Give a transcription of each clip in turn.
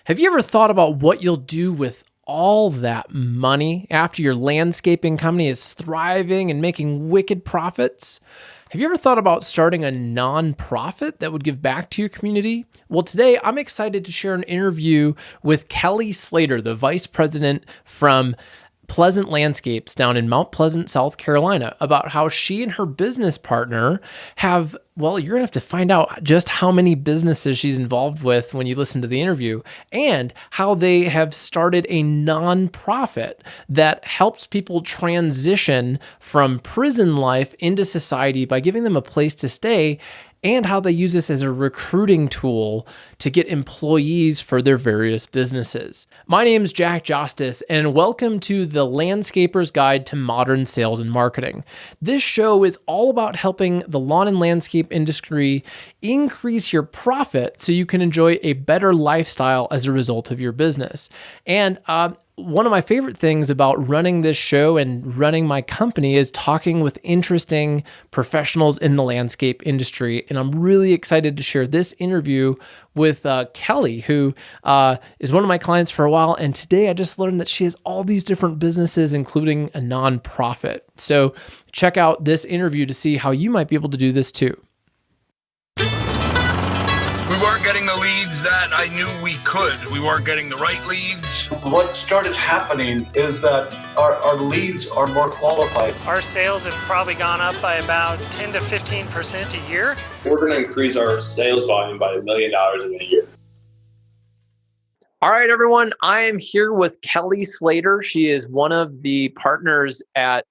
Have you ever thought about what you'll do with all that money after your landscaping company is thriving and making wicked profits? Have you ever thought about starting a nonprofit that would give back to your community? Well, today I'm excited to share an interview with Kelly Slater, the vice president from Pleasant Landscapes down in Mount Pleasant, South Carolina, about how she and her business partner have, well, you're gonna have to find out just how many businesses she's involved with when you listen to the interview, and how they have started a nonprofit that helps people transition from prison life into society by giving them a place to stay, and how they use this as a recruiting tool to get employees for their various businesses. My name is Jack Jostes, and welcome to the Landscaper's Guide to Modern Sales and Marketing. This show is all about helping the lawn and landscape industry increase your profit so you can enjoy a better lifestyle as a result of your business. And one of my favorite things about running this show and running my company is talking with interesting professionals in the landscape industry. And I'm really excited to share this interview with Kelly, who is one of my clients for a while. And today I just learned that she has all these different businesses, including a nonprofit. So check out this interview to see how you might be able to do this too. We weren't getting the leads that I knew we could. We weren't getting the right leads. What started happening is that our leads are more qualified. Our sales have probably gone up by about 10 to 15% a year. We're going to increase our sales volume by $1 million in a year. All right, everyone. I am here with Kelly Slater. She is one of the partners at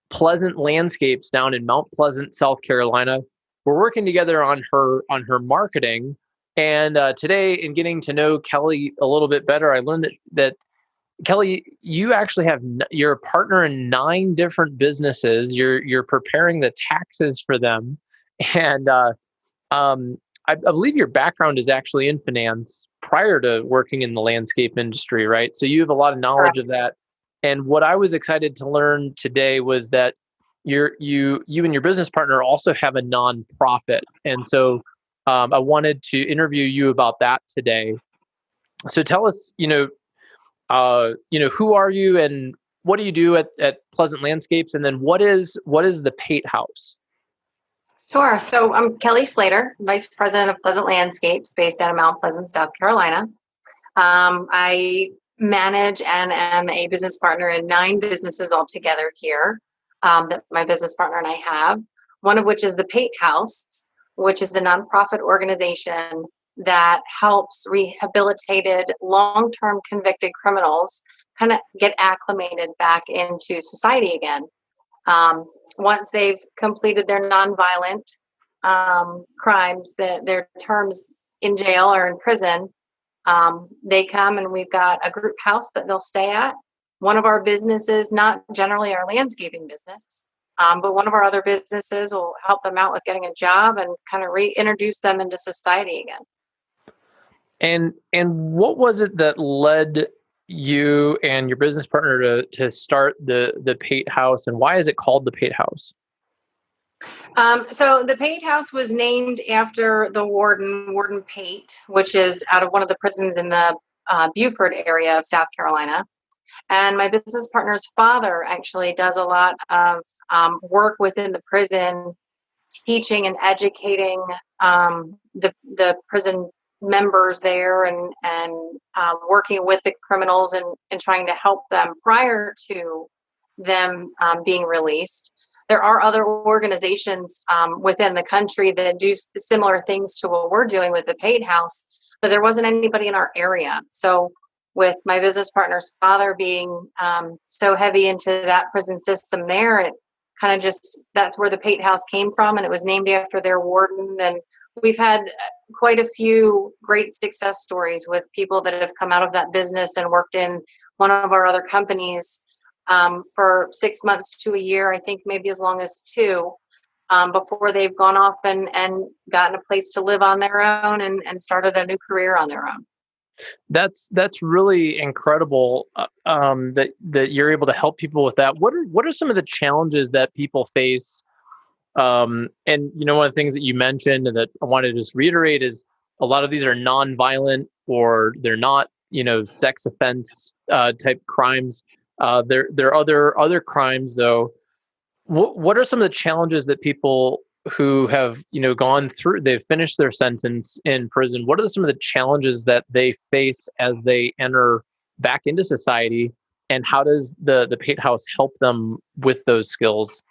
Pleasant Landscapes down in Mount Pleasant, South Carolina. We're working together on her marketing. And today, in getting to know Kelly a little bit better, I learned that Kelly, you actually you're a partner in 9 different businesses. You're preparing the taxes for them, and I believe your background is actually in finance prior to working in the landscape industry, right? So you have a lot of knowledge of that. And what I was excited to learn today was that you and your business partner also have a nonprofit, and so I wanted to interview you about that today. So tell us, who are you and what do you do at Pleasant Landscapes, and then what is the Pate House? Sure. So I'm Kelly Slater, Vice President of Pleasant Landscapes, based out of Mount Pleasant, South Carolina. I manage and am a business partner in 9 businesses altogether here that my business partner and I have, one of which is the Pate House, which is a nonprofit organization that helps rehabilitated long-term convicted criminals kind of get acclimated back into society again. Once they've completed their nonviolent crimes, their terms in jail or in prison, they come and we've got a group house that they'll stay at. One of our businesses, not generally our landscaping business, but one of our other businesses will help them out with getting a job and kind of reintroduce them into society again. And what was it that led you and your business partner to start the Pate House, and why is it called the Pate House? So the Pate House was named after the Warden Pate, which is out of one of the prisons in the Beaufort area of South Carolina. And my business partner's father actually does a lot of work within the prison, teaching and educating the prison members there, and working with the criminals and trying to help them prior to them being released. There are other organizations within the country that do similar things to what we're doing with the Pate House, but there wasn't anybody in our area. So with my business partner's father being so heavy into that prison system there, it kind of that's where the Pate House came from, and it was named after their warden. And we've had quite a few great success stories with people that have come out of that business and worked in one of our other companies for 6 months to a year, I think maybe as long as 2, before they've gone off and gotten a place to live on their own and started a new career on their own. That's really incredible that you're able to help people with that. What are some of the challenges that people face? And one of the things that you mentioned and that I want to just reiterate is a lot of these are non-violent, or they're not sex offense type crimes. There are other crimes though. What are some of the challenges that people who have gone through, they've finished their sentence in prison? What are some of the challenges that they face as they enter back into society, and how does the Pate House help them with those skills?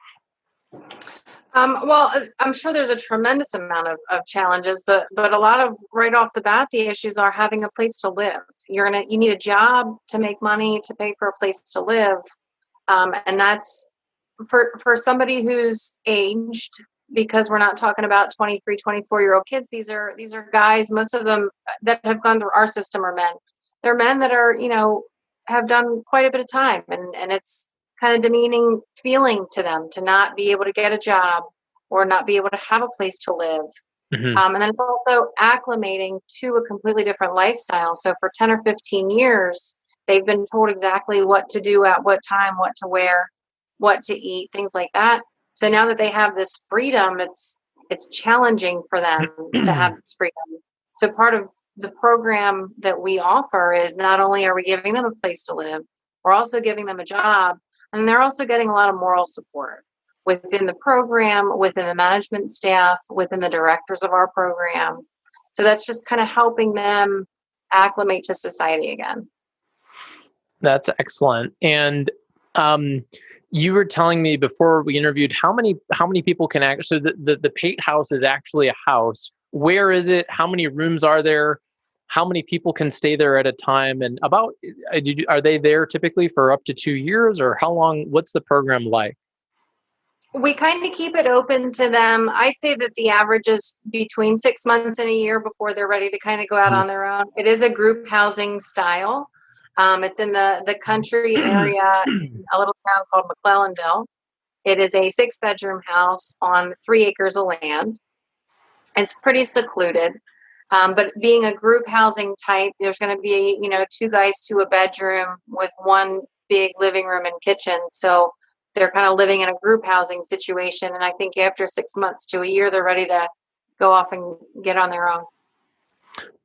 Well, I'm sure there's a tremendous amount of challenges, but a lot of right off the bat, the issues are having a place to live. You need a job to make money to pay for a place to live, and that's for somebody who's aged, because we're not talking about 23, 24-year-old kids. These are guys, most of them that have gone through our system are men. They're men that are have done quite a bit of time, and it's kind of demeaning feeling to them to not be able to get a job or not be able to have a place to live. Mm-hmm. And then it's also acclimating to a completely different lifestyle. So for 10 or 15 years, they've been told exactly what to do at what time, what to wear, what to eat, things like that. So now that they have this freedom, it's challenging for them to have this freedom. So part of the program that we offer is not only are we giving them a place to live, we're also giving them a job, and they're also getting a lot of moral support within the program, within the management staff, within the directors of our program. So that's just kind of helping them acclimate to society again. That's excellent. And you were telling me before we interviewed how many people can actually. So the Pate House is actually a house. Where is it? How many rooms are there? How many people can stay there at a time? And are they there typically for up to 2 years, or how long? What's the program like? We kind of keep it open to them. I'd say that the average is between 6 months and a year before they're ready to kind of go out on their own. It is a group housing style. It's in the country area, in a little town called McClellanville. It is a 6-bedroom house on 3 acres of land. It's pretty secluded. But being a group housing type, there's going to be, 2 guys to a bedroom with 1 big living room and kitchen. So they're kind of living in a group housing situation. And I think after 6 months to a year, they're ready to go off and get on their own.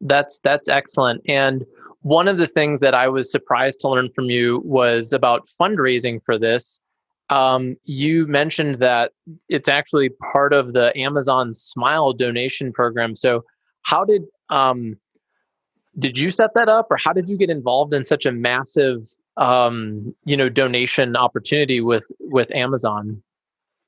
That's excellent. And one of the things that I was surprised to learn from you was about fundraising for this. You mentioned that it's actually part of the Amazon Smile donation program. So how did you set that up, or how did you get involved in such a massive donation opportunity with Amazon?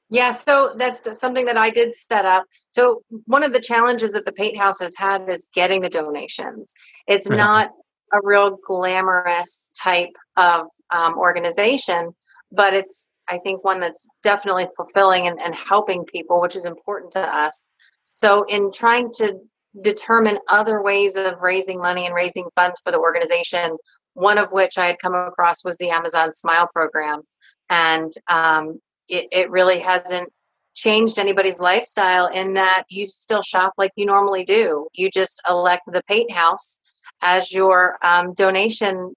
Yeah, so that's something that I did set up. So one of the challenges that the Pate House has had is getting the donations. It's not a real glamorous type of organization, but it's, I think, one that's definitely fulfilling and helping people, which is important to us. So in trying to determine other ways of raising money and raising funds for the organization, one of which I had come across was the Amazon Smile program. And it really hasn't changed anybody's lifestyle in that you still shop like you normally do. You just elect the Pate House as your donation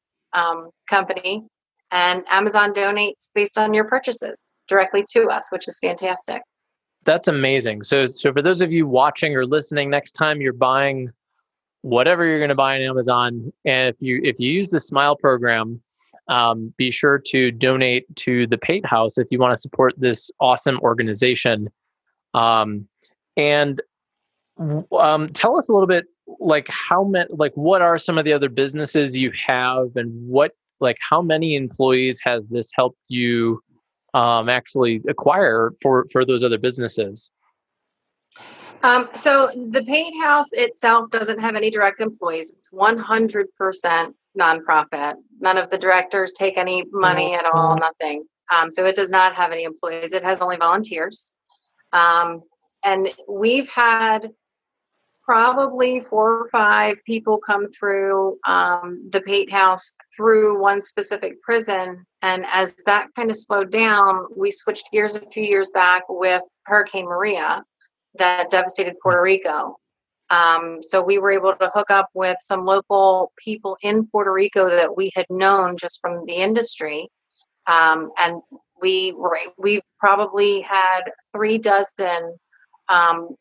company, and Amazon donates based on your purchases directly to us, which is fantastic. That's amazing. So for those of you watching or listening, next time you're buying whatever you're going to buy on Amazon, and if you use the Smile program, be sure to donate to the Pate House if you want to support this awesome organization. And tell us a little bit, what are some of the other businesses you have, and how many employees has this helped you actually acquire for those other businesses? So the Pate House itself doesn't have any direct employees. It's 100% nonprofit. None of the directors take any money at all, nothing. So it does not have any employees. It has only volunteers. And we've had probably 4 or 5 people come through the Pate House through one specific prison. And as that kind of slowed down, we switched gears a few years back with Hurricane Maria that devastated Puerto Rico. So we were able to hook up with some local people in Puerto Rico that we had known just from the industry. And we've probably had 36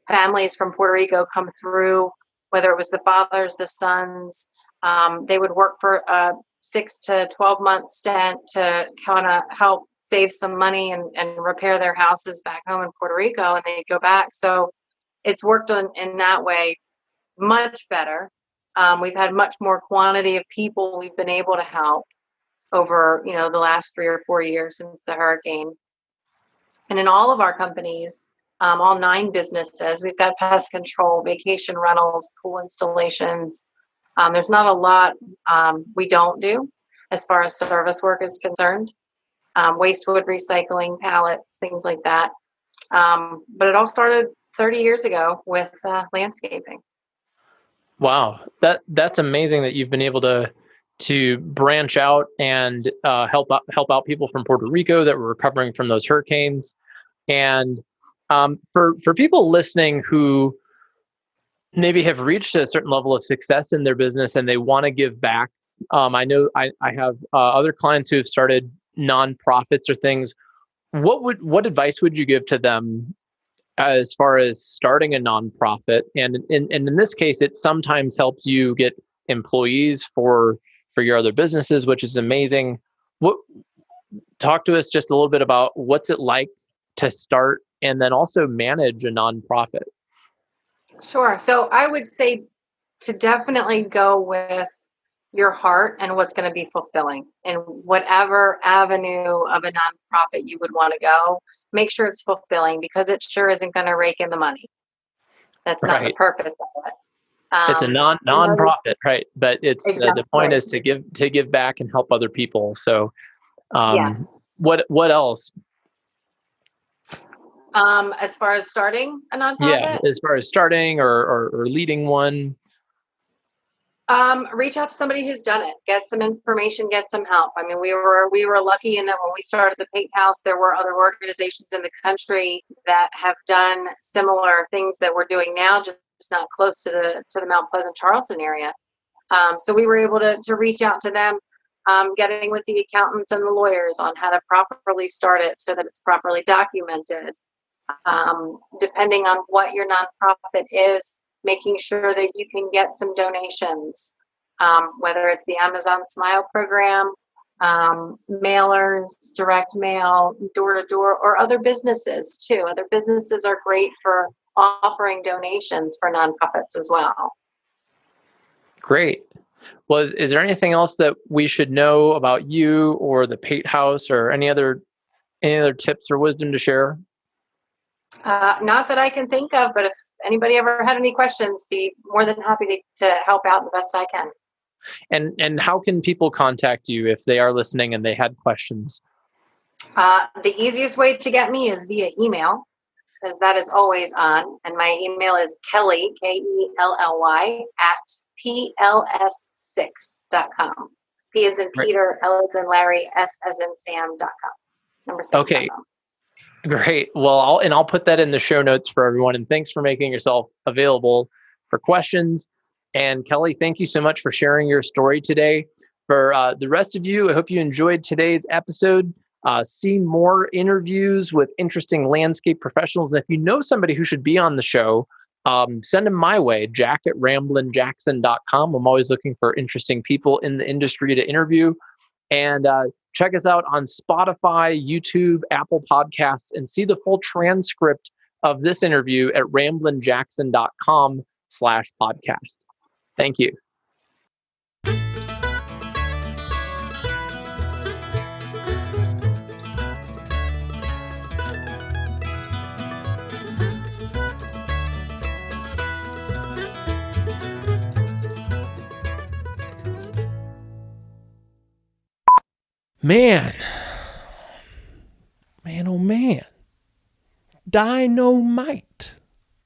families from Puerto Rico come through, whether it was the fathers, the sons, They would work for a 6 to 12-month stint to kind of help save some money and repair their houses back home in Puerto Rico, and they'd go back. So it's worked in that way much better. We've had much more quantity of people we've been able to help over, the last 3 or 4 years since the hurricane. And in all of our companies, all 9 businesses, we've got pest control, vacation rentals, pool installations. There's not a lot we don't do as far as service work is concerned. Waste wood recycling, pallets, things like that. But it all started 30 years ago with landscaping. Wow, that's amazing that you've been able to branch out and help out people from Puerto Rico that were recovering from those hurricanes. And for people listening who maybe have reached a certain level of success in their business and they want to give back, I know I have other clients who have started nonprofits or things. What advice would you give to them as far as starting a nonprofit? And in this case, it sometimes helps you get employees for your other businesses, which is amazing. Talk to us just a little bit about what's it like to start and then also manage a nonprofit. Sure. So I would say to definitely go with your heart and what's going to be fulfilling in whatever avenue of a nonprofit you would want to go. Make sure it's fulfilling, because it sure isn't going to rake in the money. That's not the purpose of it. It's a nonprofit, right? But it's exactly. The point is to give back and help other people. So, yes. What else? As far as starting a nonprofit? Yeah, as far as starting or leading one. Reach out to somebody who's done it. Get some information. Get some help. I mean, we were lucky in that when we started the Pate House, there were other organizations in the country that have done similar things that we're doing now, just not close to the Mount Pleasant Charleston area. So we were able to reach out to them, getting with the accountants and the lawyers on how to properly start it so that it's properly documented. Depending on what your nonprofit is, making sure that you can get some donations, whether it's the Amazon Smile program, mailers, direct mail, door-to-door, or other businesses too. Other businesses are great for offering donations for nonprofits as well. Great. Well, is there anything else that we should know about you or the Pate House, or any other tips or wisdom to share? Not that I can think of, but if anybody ever had any questions, be more than happy to help out the best I can. And how can people contact you if they are listening and they had questions? The easiest way to get me is via email, because that is always on. And my email is Kelly, Kelly, @pls6.com. P as in Peter, L as in Larry, S as in Sam.com. Number 6. Okay. Great. Well, I'll put that in the show notes for everyone. And thanks for making yourself available for questions. And Kelly, thank you so much for sharing your story today. For the rest of you, I hope you enjoyed today's episode. See more interviews with interesting landscape professionals. And if you know somebody who should be on the show, send them my way, jack@ramblinjackson.com. I'm always looking for interesting people in the industry to interview. And check us out on Spotify, YouTube, Apple Podcasts, and see the full transcript of this interview at ramblinjackson.com/podcast. Thank you. Man, oh man, dynamite.